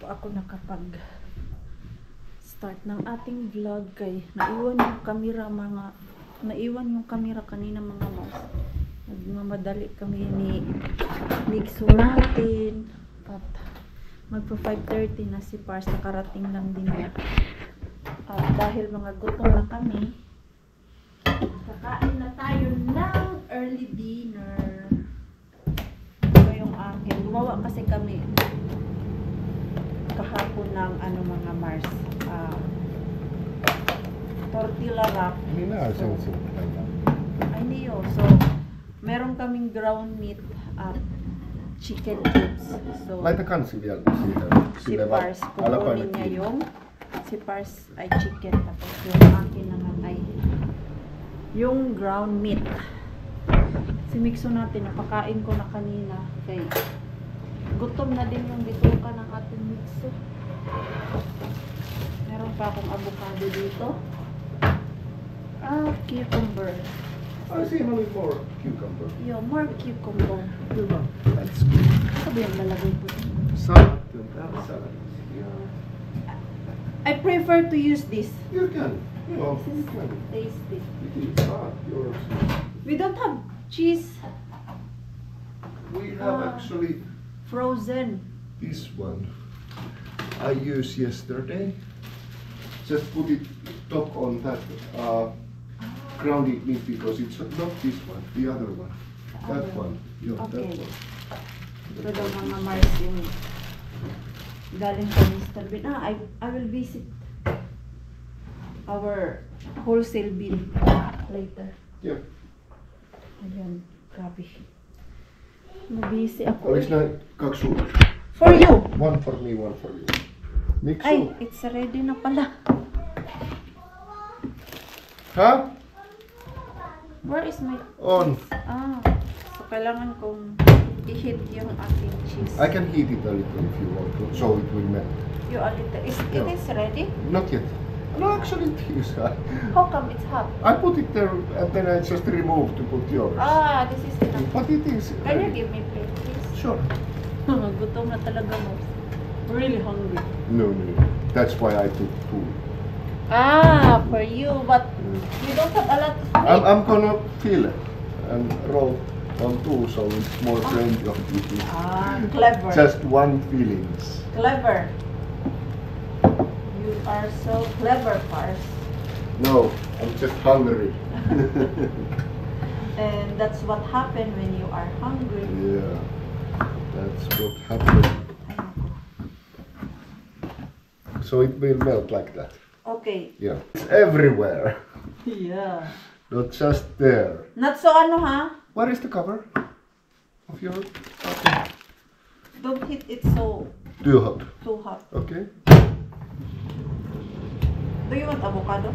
pa ako nakapag-start ng ating vlog kay naiwan yung camera kanina mga mas. Nagmamadali kami ni Mixo natin at magpo 5:30 na si Pars, nakarating lang din niya. At dahil mga gutom na kami, kakain na tayo ng early dinner. Ito yung akin. Gumawa kasi kami kahapon ng mga Mars. Tortilla wrap. Ay niyo. So, meron kaming ground meat at chicken cubes. So, laita kansi vielä si Pars, kukunin niya yung si Pars ay chicken, tapos yung akin naman ay yung ground meat. Si Mixo natin, napakain ko na kanina. Okay. Gutom na din yung bituka ng ating Mixo. Meron pa akong avocado dito. Cucumber. I see more cucumber. Yo, more cucumber. Hyvä. That's good. Sabi yung lalagay ko. Salad. I prefer to use this. You can. You can. Tasty. It is yours. We don't have cheese We have actually frozen. this one. I used yesterday. Just put it top on that grounded meat because it's not this one, the other one. That one. Yeah, Okay. that one. Ito daw mga Mars yung galing sa Mr. Bean. I will visit our wholesale bin later. Yeah. Ayan, grabe. Mabisi ako. Olis na kaksi sulle? For you! One for me, one for you. Mixu. Ay, it's ready na pala. Huh? Where is my... On. So kailangan kong i-heat yung ating cheese. I can heat it a little if you want to, so it will melt. You a little... It Yeah. is ready? Not yet. No, actually it is. How come it's hot? I put it there and then I just remove to put yours. This is enough. But it is. Can you give me plate, please? Sure. Gutom na talaga mo. Really hungry. No. That's why I took two. For you, but you don't have a lot of meat. I'm gonna peel it and roll on two, so it's more range of eating. Clever. Just one feelings. Clever. You are so clever, Pars. No, I'm just hungry. And that's what happened when you are hungry. Yeah, that's what happened. Ay, naku. So it will melt like that. Okay. Yeah, it's everywhere, Yeah. not just there. Not so ha? What is the cover of your? Don't hit it so Too hot. hot. Okay. Do you want avocado?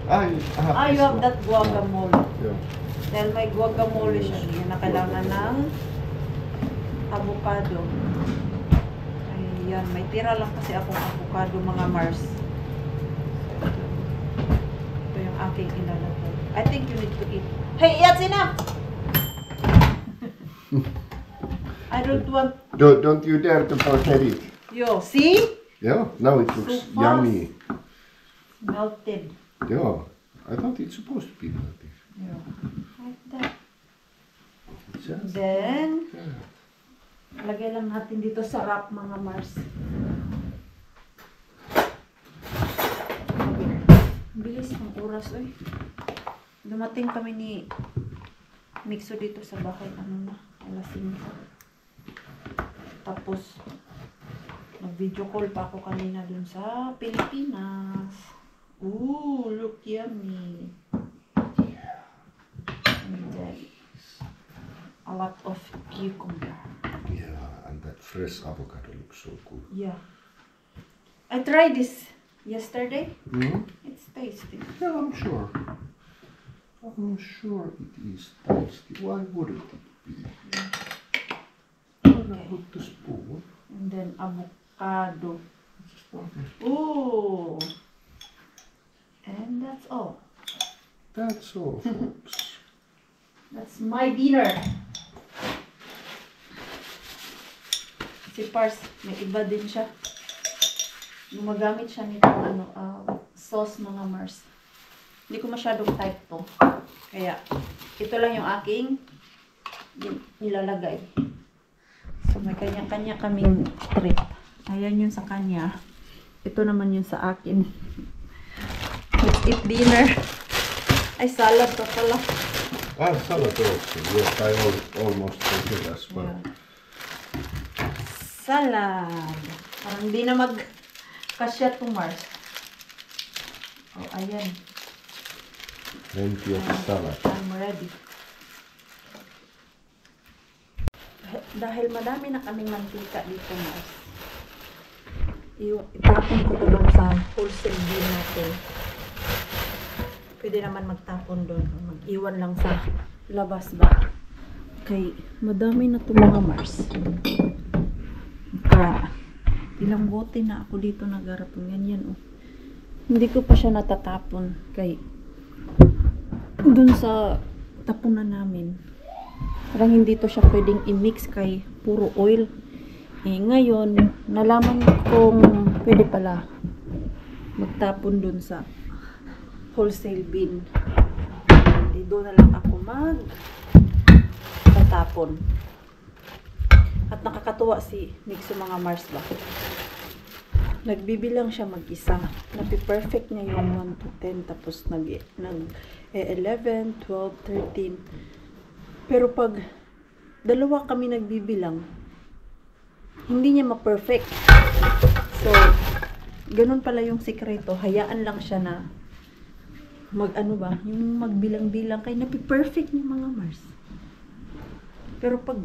I have You this have one. that guacamole. Yeah. Dahil may guacamole siya niya na kailangan ng avocado. Ayan, may tira lang kasi akong avocado mga Mars. Ito yung aking ilalagay. I think you need to eat. Hey, that's enough! I don't want... Don't you dare to forget it. Yo, see? Yeah. Now it looks So fast. yummy. Melted. Yeah. I thought it's supposed to be like this. Yeah. Like that. Just Then, that. lagay lang natin dito sa wrap mga Mars. Bilis ng oras, oy. Dumating kami ni Mixo dito sa bahay. Ano na? Alas 5. Tapos, nag-video call pa ako kanina dun sa Pilipinas. Ooh, look yummy. And then, a lot of cucumber. Yeah, and that fresh avocado looks so good. Yeah. I tried this yesterday. Mm-hmm. It's tasty. Yeah, I'm sure. I'm sure it is tasty. Why wouldn't it be? I'm gonna put the spoon. And then avocado. Just one. Ooh. And that's all. That's all, folks. That's my dinner. Si Pars, may iba din siya. Gumagamit siya nito sauce mga Mars. Hindi ko masyadong type to. Kaya, ito lang yung aking nilalagay. So, may kanya-kanya kaming trip. Ayan yun sa kanya. Ito naman yun sa akin. Let's eat dinner. Ay, salad pa pala. Salad also. Yes, I almost forget as well. Yeah. Salad. Parang hindi na kasya to Mars. Oh, ayan. Plenty of salad. I'm ready. Dahil madami na kaming mantika dito, Mars. Itapon ko to doon sa wholesale bin natin. Pwede naman magtapon doon. Mag-iwan lang sa labas ba. Okay, madami na to mga Mars. Kaya, ilang bote na ako dito nagarap. Ganyan, oh. Hindi ko pa siya natatapon. Kay, doon sa tapunan namin. Parang hindi to siya pwedeng i-mix kay puro oil. Eh, ngayon, nalaman kong pwede pala magtapon dun sa wholesale bin. Hindi doon na lang ako tatapon. At nakakatuwa si Mix mga Mars ba. Nagbibilang siya mag-isa. Napi-perfect niya yung 1 to 10. Tapos nag-11, 12, 13. Pero pag dalawa kami nagbibilang, hindi niya ma-perfect. So, ganun pala yung sikreto. Hayaan lang siya na yung magbilang-bilang kay napi-perfect niya mga Mars. Pero pag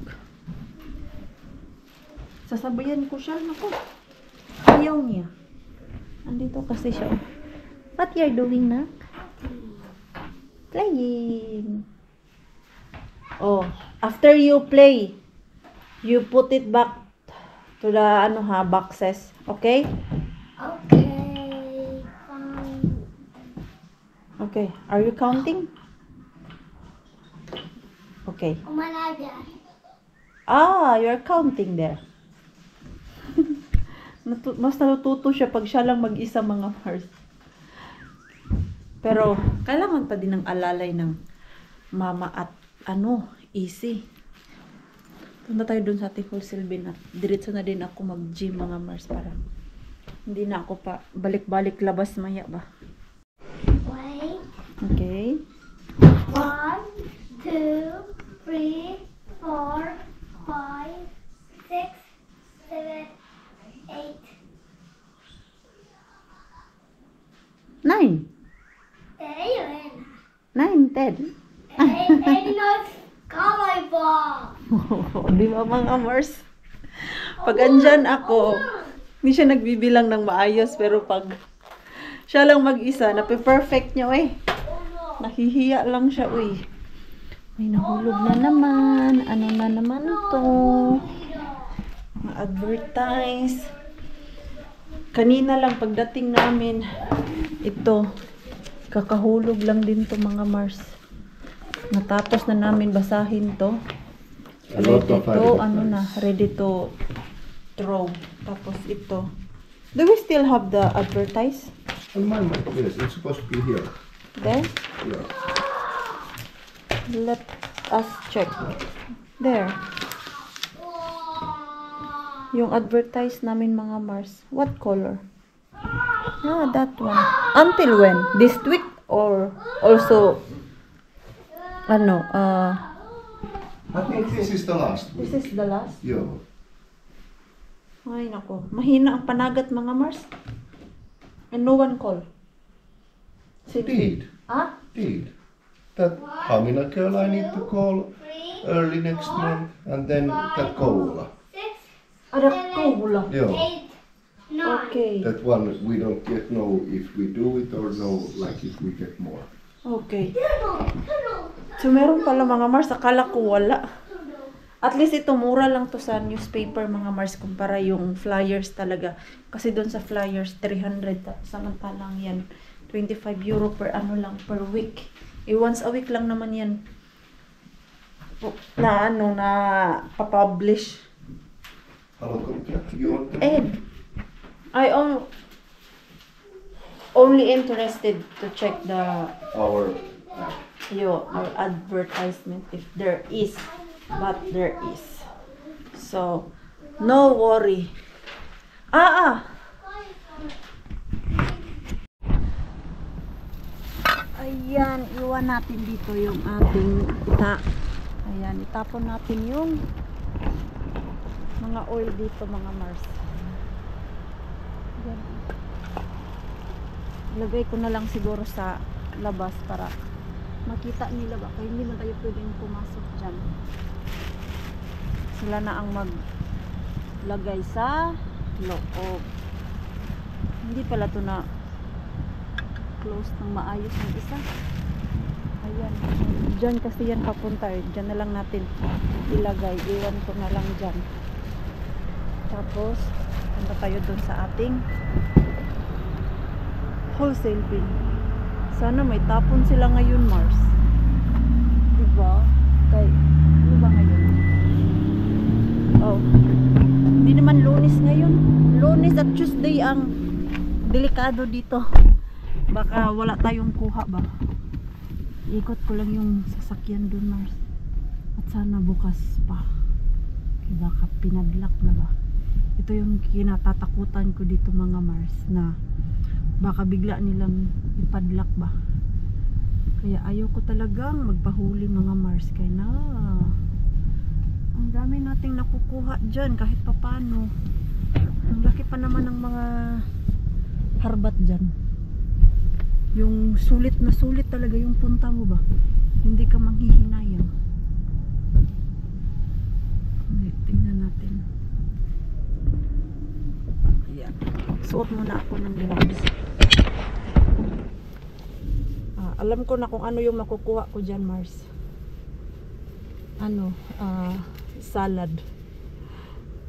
sasabayan ko siya, naku, ayaw niya. Andito kasi siya. What you're doing na? Playing. Oh, after you play, you put it back to the boxes, okay? Okay, fine. Okay, are you counting? Okay. Umalaga. You're counting there. Mas natututo siya pag siya lang mag-isa mga Mars. Pero, kailangan pa din ng alalay ng mama at easy. Punta tayo dun sa ating wholesale bin at diretso na din ako mag-gym mga Mars para hindi na ako pa balik-balik labas maya ba. Wait. Okay. 1, 2, 3, 4, 5, 6, 7, 8. 9. Ayun. 9, 10. Ay, not kamay ba? Di ba mga Mars? Pag andyan ako, hindi siya nagbibilang ng maayos, pero pag siya lang mag-isa, nape-perfect niya, nahihiya lang siya, May nahulog na naman. Ano na naman to? Ma-advertise. Kanina lang, pagdating namin, ito, kakahulog lang din to mga Mars. Natapos na namin basahin to. Ready to throw. Tapos ito. Do we still have the advertise? On my mind, yes, it's supposed to be here. There? Yeah. Let us check. There. Yung advertise namin mga Mars. What color? That one. Until when? This week or also I think this is the last This week. is the last? Yeah. Ay, nako. Mahina ang panagat, mga Mars. And no one call. Did. Did. That Hamina girl I need to call early next month, and then that Koula. 6, Ada ko wala. Yeah. 8, 9. Okay. That one we don't yet know if we do it or no, like if we get more. Okay. So, meron pala mga Mars. Akala ko wala. At least ito, mura lang to sa newspaper mga Mars kumpara yung flyers talaga. Kasi doon sa flyers, 300. Samantalang yan, 25 euro per per week. Once a week lang naman yan. Na papublish. Haluatko you want to? Ed, only interested to check the Our your advertisement if there is, but there is. So no worry. Ayan, iwan natin dito yung ating ayan, itapon natin yung mga oil dito, mga Mars. Ayan. Ilagay ko na lang siguro sa labas para makita nila ba, kaya hindi na tayo pwedeng pumasok dyan. Sila na ang maglagay sa loob. Hindi pala to na close ng maayos ng isa. Ayan, dyan kasi yan papunta eh. Dyan na lang natin ilagay, iwan ko na lang dyan. Tapos punta tayo dun sa ating wholesale bin. Sana may tapon sila ngayon, Mars. Diba? Kay, ano ba ngayon? Oh, hindi naman Lunes ngayon. Lunes at Tuesday ang delikado dito. Baka wala tayong kuha ba. Ikot ko lang yung sasakyan dun, Mars. At sana bukas pa. Kaya baka pinadlock na ba. Ito yung kinatatakutan ko dito, mga Mars, na baka bigla nilang ipadlock ba. Kaya ayaw ko talagang magpahuli, mga Mars. Kaya na ang dami nating nakukuha dyan kahit papano. Ang laki pa naman ng mga harbat dyan. Yung sulit na sulit talaga yung punta mo ba. Hindi ka manghihinayang. Tingnan natin. Ayan. Suot muna ako ng gloves. Alam ko na kung ano yung makukuha ko dyan, Mars. Salad.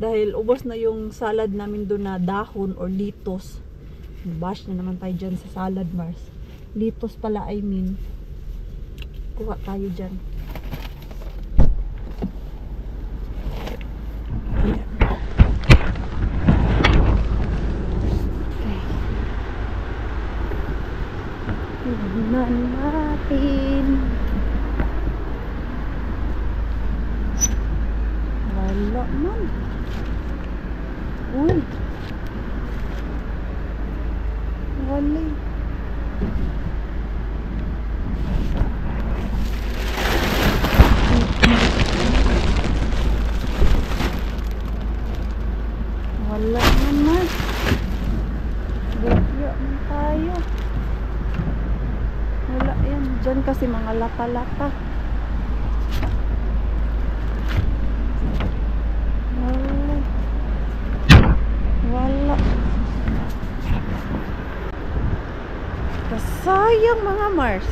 Dahil ubos na yung salad namin doon na dahon or litos. Bash na naman tayo dyan sa salad, Mars. Litos pala, I mean. Kuha tayo dyan. Tignan natin. Wala man. Uy. Wala. Wala naman. Bugya man tayo. Wala yan. Diyan kasi mga lata-lata. Wala. Wala. Sayang, mga Mars.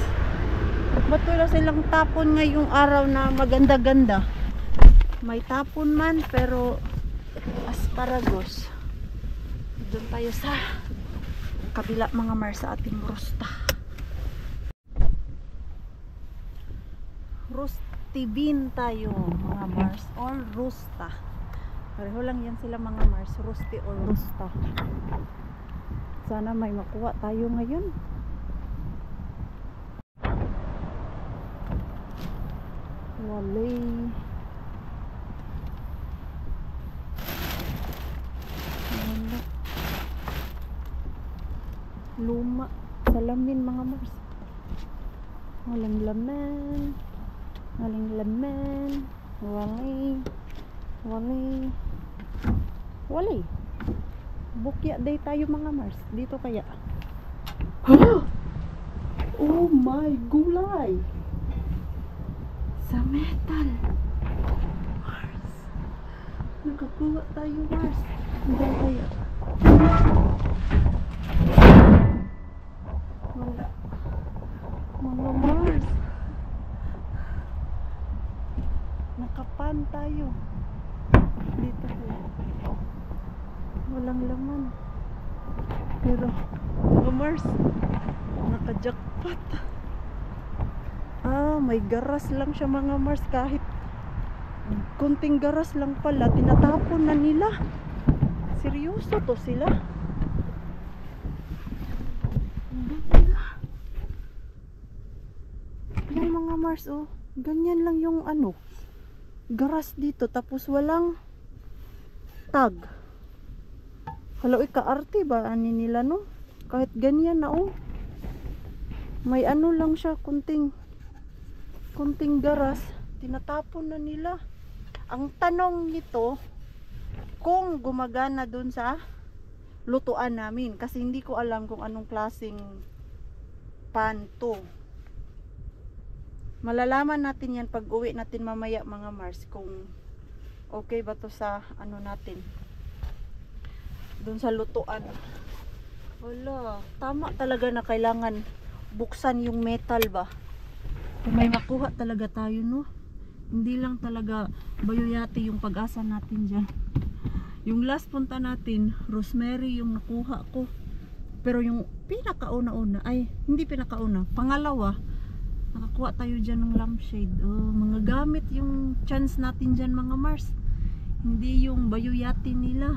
Ba't wala silang tapon ngayong araw na maganda-ganda? May tapon man, pero asparagus. Doon tayo sa kabila, mga Mars, sa ating rosta. Rosti bean tayo, mga Mars, or rosta. Pareho lang yan sila, mga Mars, rosti or rosta. Sana may makuha tayo ngayon. Walay. Wala. Luma. Salamin, mga Mars. Walang laman. Walang laman. Walay. Walay. Walay. Bukya day tayo, mga Mars. Dito kaya. Oh my gulay. Sa metal. Mars. Nakakuha tayo, Mars. Hindi kaya. Wala. Mga Mars. Nakapan tayo. Dito kaya. Walang laman. Pero, mga Mars, naka-jackpot. May garas lang siya, mga Mars. Kahit kunting garas lang pala, tinatapon na nila. Seryoso to sila. Mars, oh. Ganyan lang yung ano, garas dito. Tapos walang tag. Hala, ika-arte ba? Ani nila, no? Kahit ganyan na, oh. May ano lang siya, kunting garas. Tinatapon na nila. Ang tanong nito, kung gumagana dun sa lutuan namin. Kasi hindi ko alam kung anong klaseng pan to. Malalaman natin yan pag uwi natin mamaya mga Mars. Kung okay ba to sa ano natin. Dun sa lutuan. Wala. Tama talaga na kailangan buksan yung metal ba. Kung may makuha talaga tayo, no? Hindi lang talaga bayuyati yung pag-asa natin dyan. Yung last punta natin, rosemary yung nakuha ko. Pero yung pinakauna-una, ay hindi pinakauna, pangalawa, nakakuha tayo dyan ng lampshade. Oh, mga gamit yung chance natin dyan mga Mars. Hindi yung bayuyati nila.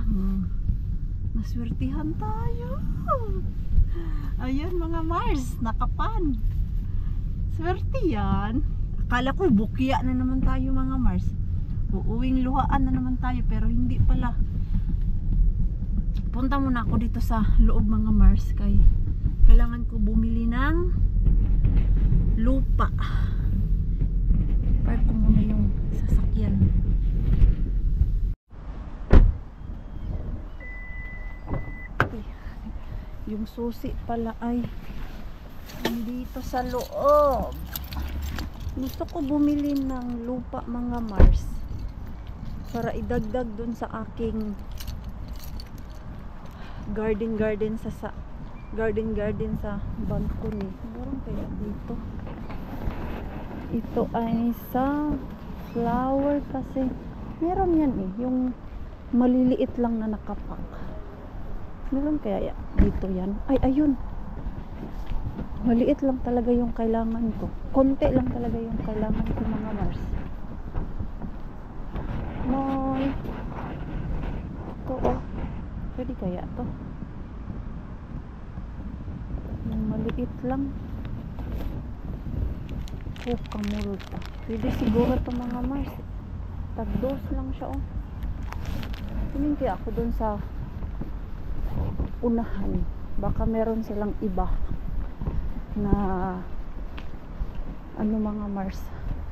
Maswertihan tayo. Ayun mga Mars, nakapan. Swerte yan. Akala ko bukya na naman tayo mga Mars. Uuwing luhaan na naman tayo, pero hindi pala. Punta muna ako dito sa loob mga Mars, kay kailangan ko bumili ng lupa. Park ko muna yung sasakyan. Yung susi pala ay dito sa loob. Gusto ko bumili ng lupa mga Mars para idagdag dun sa aking garden sa balcony. Meron kaya dito? Ito ay sa flower kasi meron yan eh, yung maliliit lang na nakapak. Meron kaya dito yan? Ay, ayun. Maliit lang talaga yung kailangan ko. Konti lang talaga yung kailangan ko mga Mars. Moy. Ito oh. Pwede kaya to? Yung maliit lang. Oh, kamuro pa. Pwede siguro to mga Mars. Tagdos lang siya oh. Tingin kaya ako dun sa unahan. Baka meron silang iba na ano mga Mars,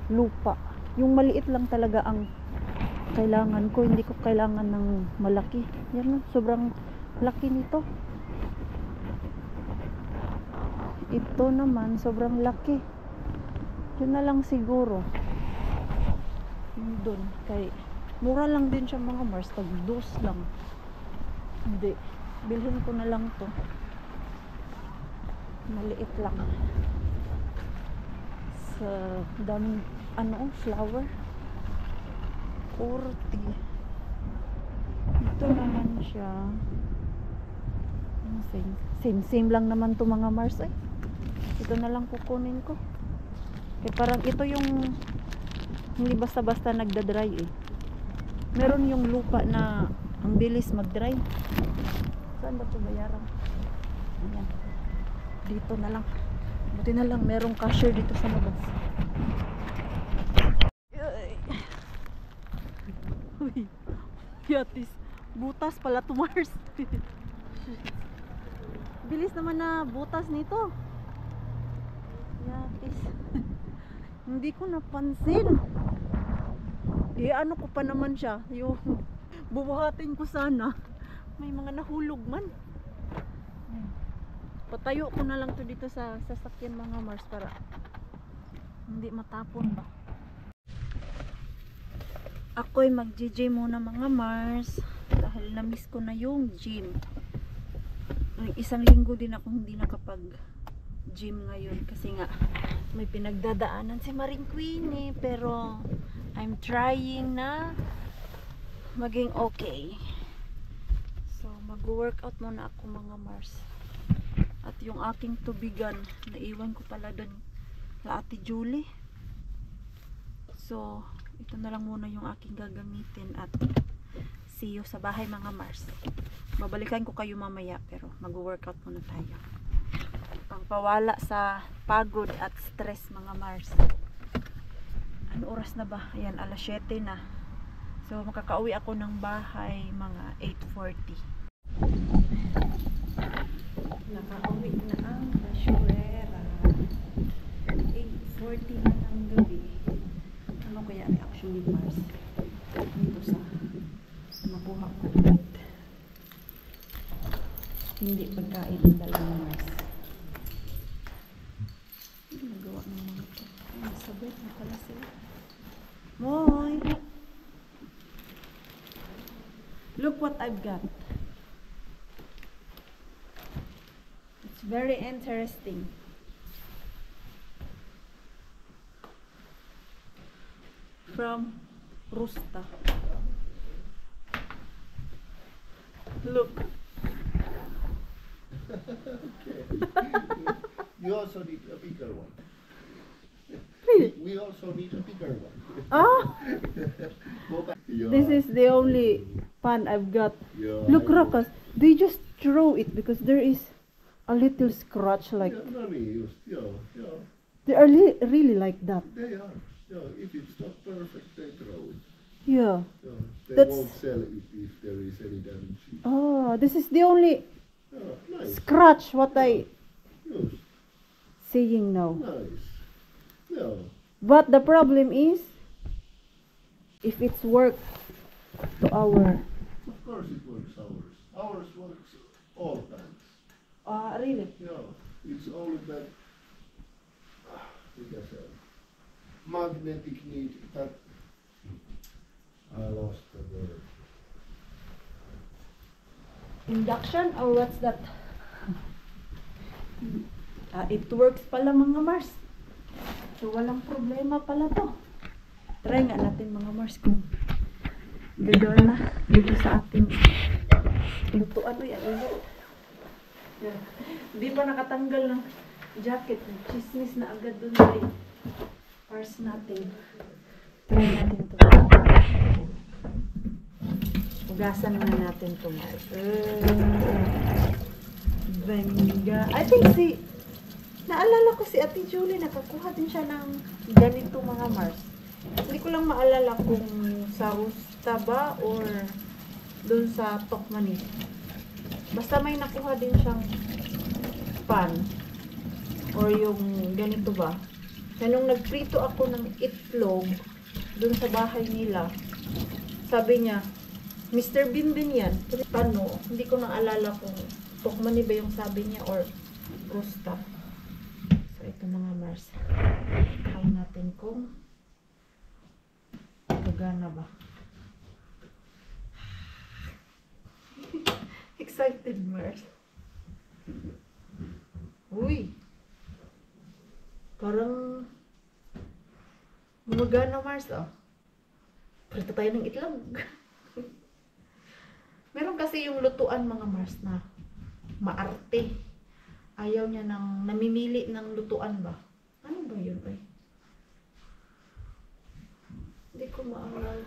lupa. Yung maliit lang talaga ang kailangan ko, hindi ko kailangan ng malaki. Yan, sobrang laki nito. Ito naman sobrang laki. Yun na lang siguro. Yun dun, kay mura lang din siya mga Mars, tag dos lang. Hindi, bilhin ko na lang to. Maliit lang. Sa daming ano, flower. 40. Ito naman siya. Same lang naman to mga Mars eh. Ito na lang kukunin ko. Eh parang ito yung hindi basta-basta nagda-dry eh. Meron yung lupa na ang bilis mag-dry. Saan ba ito bayaran? Ayan. Dito na lang. Buti na lang merong cashier dito sa labas. Uy, yatis. Butas pala to Mars. Bilis naman na butas nito. Yatis. Hindi ko napansin. Ano ko pa naman siya. Yung bubuhatin ko sana. May mga nahulog man. Patayo ko na lang to dito sa sasakyan mga Mars para hindi matapon ba. Ako'y mag-gym muna mga Mars dahil na-miss ko na yung gym. Isang linggo din ako hindi nakapag-gym ngayon kasi nga may pinagdadaanan si Maring Queenie, pero I'm trying na maging okay. So mag-workout muna ako mga Mars. At yung aking tubigan, naiwan ko pala doon sa Ate Julie. So, ito na lang muna yung aking gagamitin at see you sa bahay mga Mars. Babalikan ko kayo mamaya pero mag-workout muna tayo. Pangpawala sa pagod at stress mga Mars. Anong oras na ba? Ayan, alas 7 na. So, makakauwi ako ng bahay mga 8:40. Nakauwi na ang basyurera. 8:40 na ng gabi. Ano kaya actually, Mars? Dito sa nakuha ko ulit. Hindi pagkain ang dalang Mars. Ano nagawa ng mga ito? Ay, sabit na pala sila. Moy! Look what I've got. It's very interesting. From Rusta. Look. You also need a bigger one. Really? We also need a bigger one. Ah! Go back. Yeah. This is the only pan I've got. Yeah, Look, I know. Rakas, they just throw it because there is a little scratch like... Yeah, no need. Yeah. They are really like that. They are. Yeah, if it's not perfect, they throw it. Yeah. Yeah, they That's- won't sell it if there is any damage. Oh, this is the only Yeah, nice. scratch what I Yes, seeing now. nice. Yeah. But the problem is, if it's work to our... Of course it works ours. Ours works all times. Really? Yeah, it's only that because magnetic need that I lost the word. Induction or what's that? It works pala mga Mars. So walang problema pala to. Try nga natin mga Mars kung gagawin na dito sa ating lutuan. Uy, yan. Hindi pa nakatanggal ng jacket. Chismis na agad dun sa pars natin. Try natin to. Hugasan na natin to, Mars. Venga. I think naalala ko si Ate Julie, nakakuha din siya ng ganito mga Mars. Hindi ko lang maalala kung sa Rusta ba or doon sa Tokmani. Basta may nakuha din siyang pan or yung ganito ba. Kaya nung nagprito ako ng itlog doon sa bahay nila, sabi niya, Mr. Bimbin yan. Paano? Hindi ko naalala kung Tokmani ba yung sabi niya or Rusta. So, ito mga Mars. Try natin kung gagana ba. Excited, Mars. Uy! Parang gumagana, Mars, oh. Prito tayo ng itlog. Meron kasi yung lutuan, mga Mars, na maarte. Ayaw niya ng namimili ng lutuan ba? Ano ba yun, ay? Hindi ko maalala.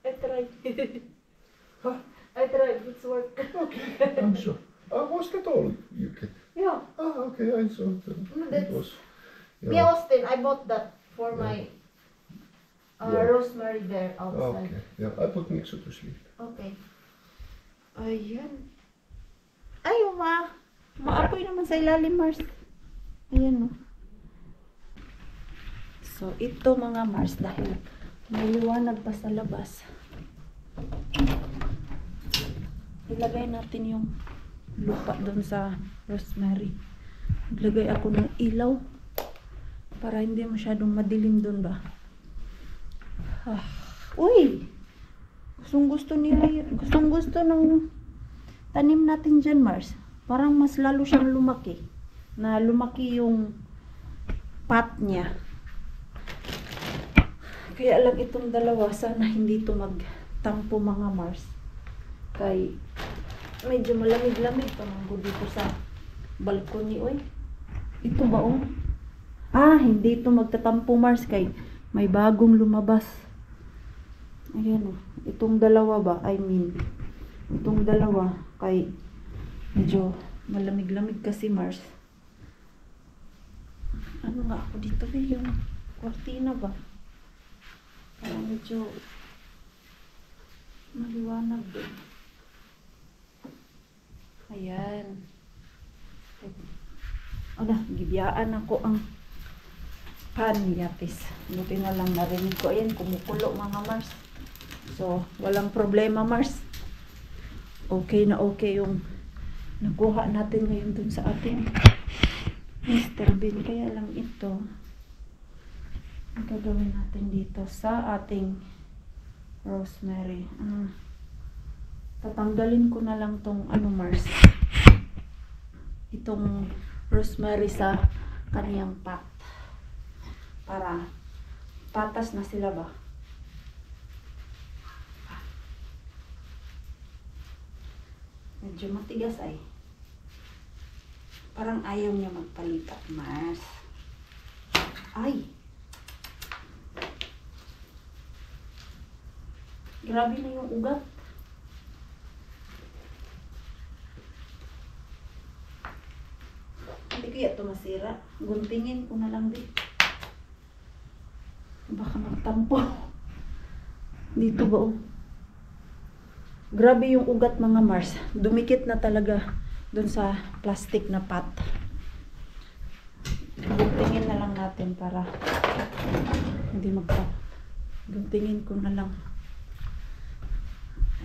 I tried. Huh? I tried. It's work. Okay, I'm sure. Was that all you can? Yeah. Okay, I saw that. No, It that's- was. Me, Austin, I bought that for my Yeah. rosemary there outside. Okay, yeah, I put Nixo to sleep. Okay. Ayan. Ay, maapoy naman sa ilalim, Mars. Ayan, no. So, ito mga Mars, dahil may liwanag pa sa labas. Ilagay natin yung lupa doon sa rosemary. Naglagay ako ng ilaw para hindi masyadong madilim doon ba. Uy! Gustong-gusto nila yun. Gustong-gusto ng tanim natin dyan, Mars. Parang mas lalo siyang lumaki. Na lumaki yung pot niya. Kaya lang itong dalawa, sana hindi ito magtampo mga Mars. Kay medyo malamig-lamig pa mga dito sa balcony. Uy, ito ba oh? Hindi ito magtatampo Mars kay may bagong lumabas. Ayan oh. Itong dalawa ba? Itong dalawa kay medyo malamig-lamig kasi Mars. Ano nga ako dito yung cortina ba? medyo maliwanag din. Ayan. Ala, gibiyaan ako ang panyatis. Buti na lang narinig ko. Ayan, kumukulo mga Mars. So, walang problema Mars. Okay na okay yung nakuha natin ngayon dun sa ating Mr. Bean. Kaya lang ito, ang gagawin natin dito sa ating rosemary. Tatanggalin ko na lang tong Mars. Itong rosemary sa kaniyang pot. Para patas na sila ba? Medyo matigas ay. Parang ayaw niya magpalipat, Mars. Ay! Grabe na yung ugat. Hindi kaya ito masira. Guntingin ko na lang din. Baka magtampo. Dito ba oh? Grabe yung ugat mga Mars. Dumikit na talaga dun sa plastic na pot. Guntingin na lang natin para hindi magtampo. Guntingin ko na lang.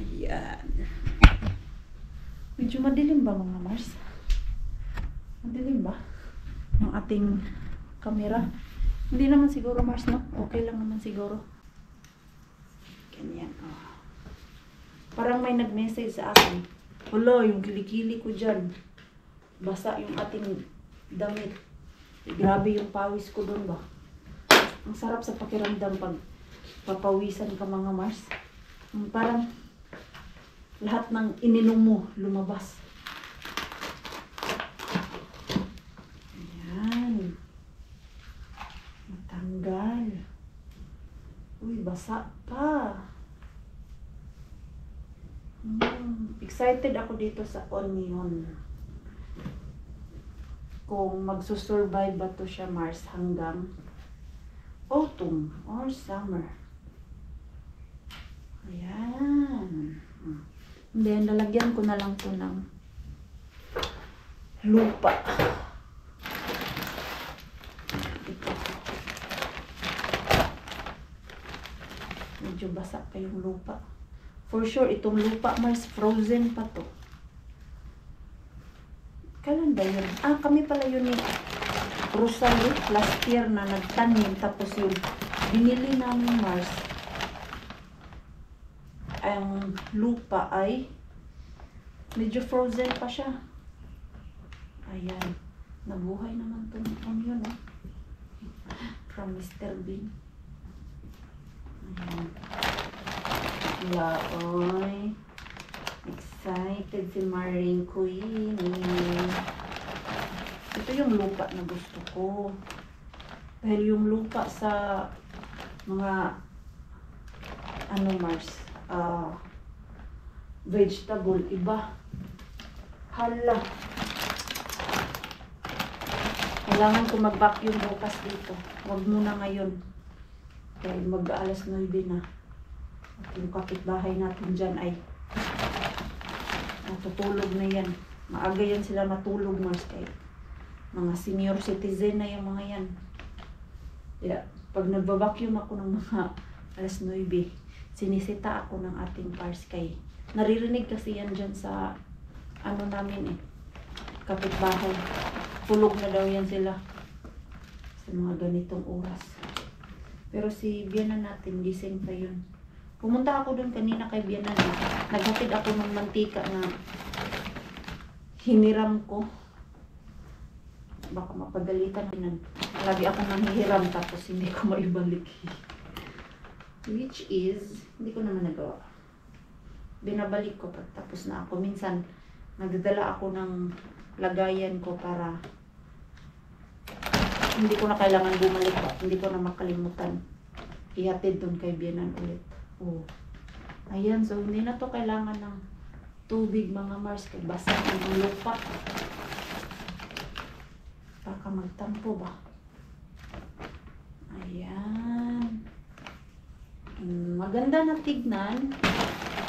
Ayan. Medyo madilim ba mga Mars? Madilim ba? Ang ating camera. Hindi naman siguro Mars, no? Okay lang naman siguro. Ganyan. Oh. Parang may nag-message sa akin. Hala, yung kilikili ko dyan. Basa yung ating damit. Grabe yung pawis ko doon ba? Ang sarap sa pakiramdam pag papawisan ka mga Mars. Parang lahat ng ininom mo lumabas. Ayan. Matanggal. Uy, basa pa. Excited ako dito sa onion. Kung magsusurvive ba to siya Mars hanggang autumn or summer. Ayan. Then, lalagyan ko na lang to ng lupa. Ito. Medyo basa pa yung lupa. For sure, itong lupa, Mars, frozen pa to. Kailan ba yun? Kami pala yun ni Rosalie last year na nagtanim. Tapos yung binili namin, Mars, ang lupa ay medyo frozen pa siya. Ayan. Nabuhay naman itong onion, oh. From Mr. Bean. Ayan. Laoy. Excited si Maring Queenie. Ito yung lupa na gusto ko. Dahil yung lupa sa mga Mars, vegetable, iba. Hala. Kailangan ko mag-vacuum bukas dito. Huwag muna ngayon. Dahil mag-alas 9 na. At yung kapitbahay natin dyan ay natutulog na yan. Maaga yan sila matulog, Mars. Kaya mga senior citizen na yung mga yan. Kaya pag nagbabacuum ako ng mga alas 9, sinisita ako ng ating pars kay. Naririnig kasi yan dyan sa namin kapitbahay. Tulog na daw yan sila sa mga ganitong oras. Pero si Biana natin, gising pa yun. Pumunta ako doon kanina kay Biana na naghatid ako ng mantika na hiniram ko. Baka mapagalitan. Lagi ako nanghihiram tapos hindi ko maibalik. Which is, hindi ko naman nagawa. Binabalik ko pag tapos na ako. Minsan, nagdadala ako ng lagayan ko para hindi ko na kailangan bumalik pa. Hindi ko na makalimutan. Ihatid doon kay Bianan ulit. Oh. Ayan, so hindi na to kailangan ng tubig mga Mars. Kaya basa ng lupa. Baka magtampo ba? Ayan. Maganda na tignan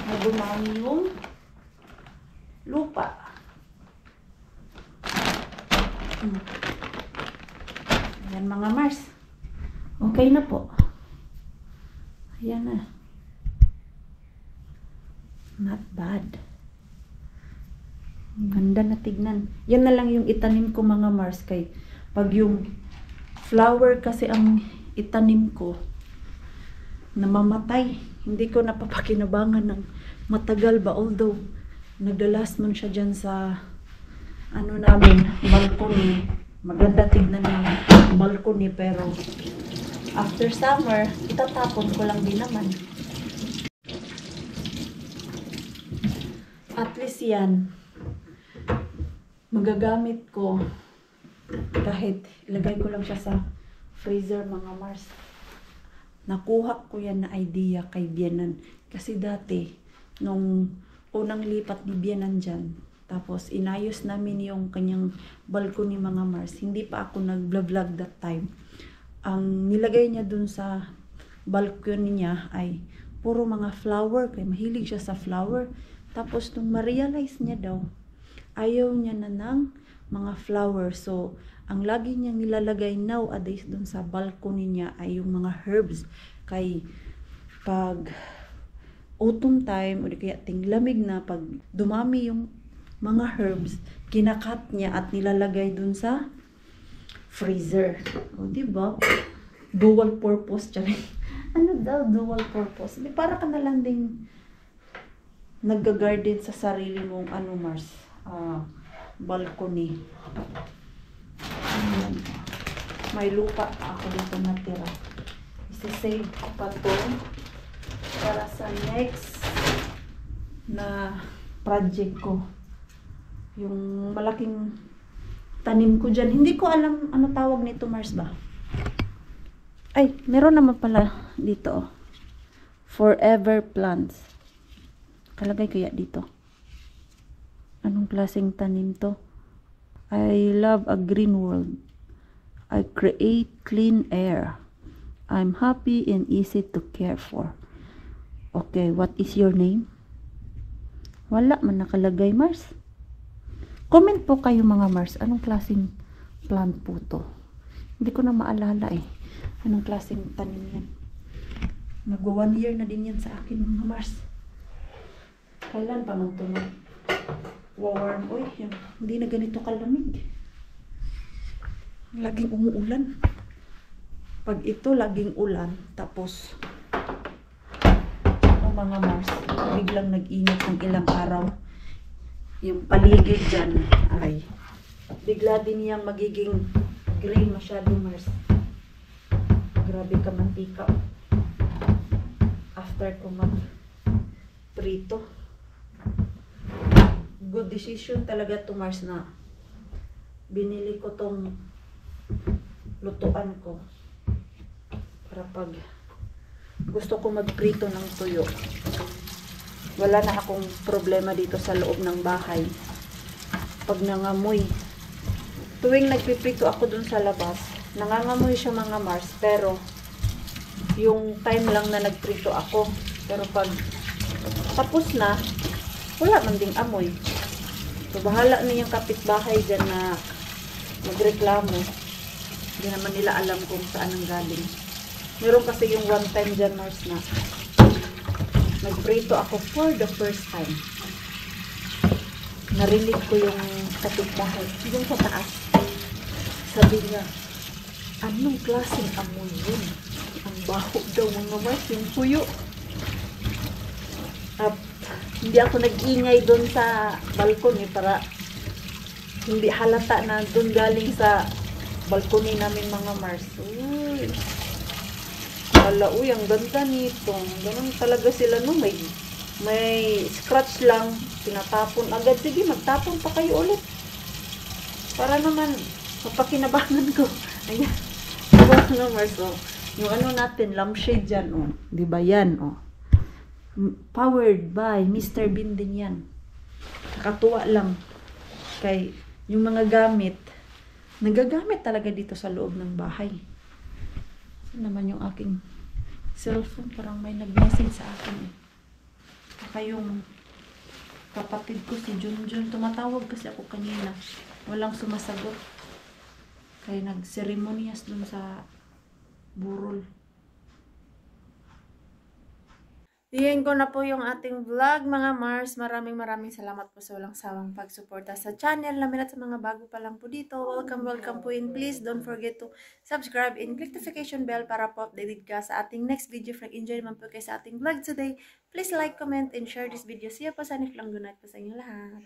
na dumami yung lupa. Ayan mga Mars. Okay na po. Ayan na. Not bad. Ganda na tignan. Yan na lang yung itanim ko mga Mars. Kay pag yung flower kasi ang itanim ko, namamatay. Hindi ko napapakinabangan ng matagal ba. Although, nagdalas man siya dyan sa ano namin, balcony. Maganda tignan ng balcony pero after summer, itatapon ko lang din naman. At least yan, magagamit ko kahit ilagay ko lang siya sa freezer mga Mars. Nakuha ko yan na idea kay Bianan. Kasi dati, nung unang lipat ni Bianan dyan, tapos inayos namin yung kanyang balcony mga Mars. Hindi pa ako nag-vlog that time. Ang nilagay niya dun sa balcony niya ay puro mga flower. Kaya mahilig siya sa flower. Tapos nung ma-realize niya daw, ayaw niya na ng mga flower. So, ang lagi niyang nilalagay nowadays dun sa balcony niya ay yung mga herbs. Kay pag autumn time o di kaya tinglamig na, pag dumami yung mga herbs, kinakat niya at nilalagay dun sa freezer. O, diba? Dual purpose. Ano daw dual purpose? Di para ka na lang ding nagga-garden sa sarili mong ano Mars, balcony. Ayan. May lupa ako dito natira. Isi-save ko pa to para sa next na project ko. Yung malaking tanim ko dyan. Hindi ko alam ano tawag nito Mars ba? Ay, meron naman pala dito. Forever plants. Kalagay kaya dito. Anong klaseng tanim to? I love a green world. I create clean air. I'm happy and easy to care for. Okay, what is your name? Wala man nakalagay, Mars. Comment po kayo mga Mars. Anong klaseng plant po to? Hindi ko na maalala eh. Anong klaseng tanim yan? Nagwa 1 year na din yan sa akin mga Mars. Kailan pa man ito warm? Uy, hindi na ganito kalamig. Laging umuulan. Pag ito laging ulan, tapos ang mga Mars, biglang nag-init ng ilang araw. Yung paligid dyan ay bigla din niyang magiging gray masyado Mars. Grabe ka mantika. After ko mag-prito. Good decision talaga to Mars na binili ko tong lutuan ko para pag gusto ko magprito ng tuyo, wala na akong problema dito sa loob ng bahay. Pag nangamoy, tuwing nagpiprito ako dun sa labas, nangangamoy siya mga Mars, pero yung time lang na nagprito ako, pero pag tapos na, wala man ding amoy. So, bahala na yung kapitbahay dyan na magreklamo. Hindi naman nila alam kung saan ang galing. Meron kasi yung one time dyan, Mars, na nagprito ako for the first time. Narinig ko yung kapitbahay. Yung sa taas. Sabi niya, anong klaseng amoy yun? Ang baho daw mga Mars, yung puyo. Hindi ako nag-ingay doon sa balcony para hindi halata na doon galing sa balcony namin mga Mars. Uy. Uy, ang ganda nito. Ganun talaga sila no, may scratch lang, tinatapon agad. Sige, magtapon pa kayo ulit. Para naman mapakinabangan ko. Ayan. Diba mga Mars, oh. Yung ano natin, lampshade dyan, oh. Diba yan, oh. Powered by Mr. Bean din yan. Nakatuwa lang. Kay yung mga gamit, nagagamit talaga dito sa loob ng bahay. Ito naman yung aking cellphone. Parang may nag-message sa akin eh. Baka yung kapatid ko si Junjun. Tumatawag kasi ako kanina. Walang sumasagot. Kaya nag-ceremonias dun sa burol. Diyan ko na po yung ating vlog, mga Mars. Maraming salamat po sa walang sawang pagsuporta sa channel namin at sa mga bago pa lang po dito. Welcome po in. Please don't forget to subscribe and click notification bell para po updated ka sa ating next video. If nag-enjoy naman po kayo sa ating vlog today, please like, comment, and share this video. See you po sa next lang. Good night po sa inyo lahat.